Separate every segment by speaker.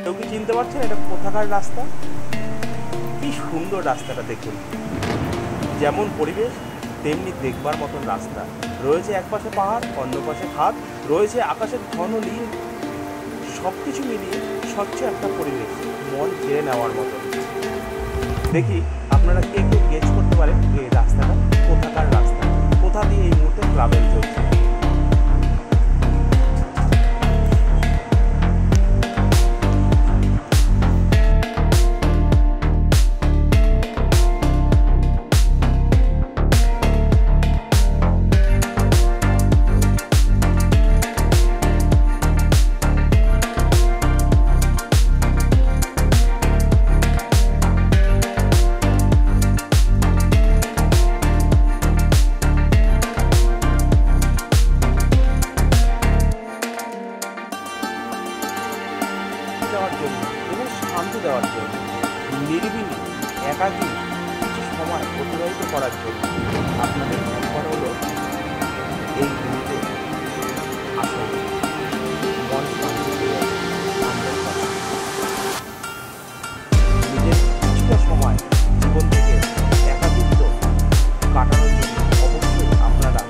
Speaker 1: কেউ কি চিনতে পারছেন এটা কোথাকার রাস্তা? কি সুন্দর রাস্তাটা দেখুন, যেমন পরিবেশ তেমনি দেখবার মতন রাস্তা। রয়েছে এক পাশে পাহাড়, অন্য পাশে খাদ, রয়েছে আকাশের ঘন নীল। সব কিছু মিলিয়ে স্বচ্ছ একটা পরিবেশ, মন কেড়ে নেওয়ার মতো। দেখি আপনারা কে কেউ গেস করতে পারেন এই রাস্তাটা কোথাকার রাস্তা, কোথা দিয়ে এই মুহূর্তে ট্রাভেল চলছে। দেওয়ার জন্য এবং শান্তি দেওয়ার জন্য, নিরিবিলি একাকী কিছু সময় অতিবাহিত করার জন্য আপনাদের একবার হলো এই মুহূর্তে আসুন, মন শান্তি পেয়ে আমাদের কাছে। নিজের কিছুটা সময় জীবন থেকে একাকিত্ব কাটানোর জন্য অবশ্যই আপনারা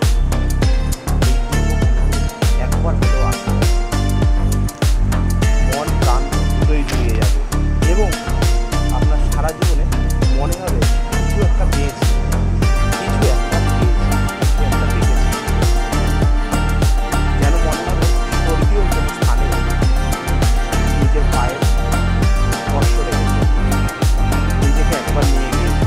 Speaker 1: একবার হলেও আসুন। মন প্রাণ দুটোই জুড়িয়ে যাবে এবং আপনার সারা জীবনে মনে হবে কিছু একটা পেয়েছি, কিছু একটা পেয়েছি, যেন মনে হবে স্বর্গীয় কোনো স্থানে নিজের পায়ে স্পর্শ রেখেছে, নিজেকে একবার নিয়ে গিয়েছে।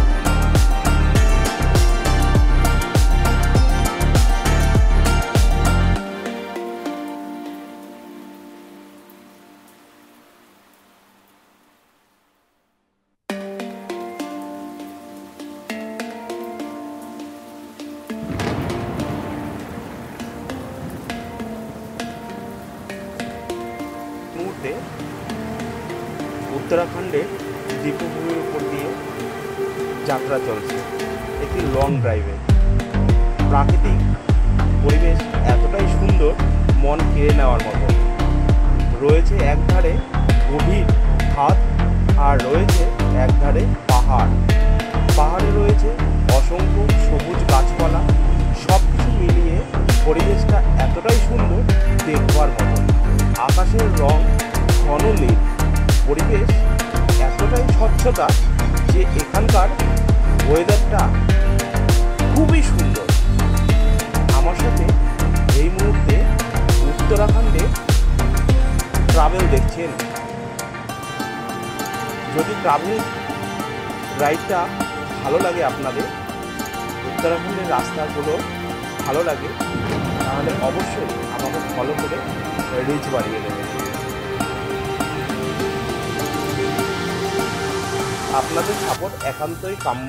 Speaker 1: মুহূর্তে উত্তরাখণ্ডের দীপভূমির উপর দিয়ে যাত্রা চলছে একটি লং ড্রাইভে। প্রাকৃতিক পরিবেশ এতটাই সুন্দর, মন কেড়ে নেওয়ার মতো। রয়েছে একধারে গভীর খাদ আর রয়েছে একধারে পাহাড়। পাহাড়ে রয়েছে অসংখ্য সবুজ গাছপালা। সব কিছু মিলিয়ে পরিবেশটা এতটাই সুন্দর দেখবার মতো। আকাশের রং ঘন নীল, পরিবেশ এতটাই স্বচ্ছতা যে এখানকার ওয়েদারটা খুবই সুন্দর। আমার সাথে এই মুহূর্তে উত্তরাখণ্ডে ট্রাভেল দেখছেন। যদি ট্রাভেল রাইডটা ভালো লাগে আপনাদের, উত্তরাখণ্ডের রাস্তাগুলো ভালো লাগে, তাহলে অবশ্যই আমাকে ফলো করে রিচ বাড়িয়ে দেবেন। আপনাদের সাপোর্ট একান্তই কাম্য।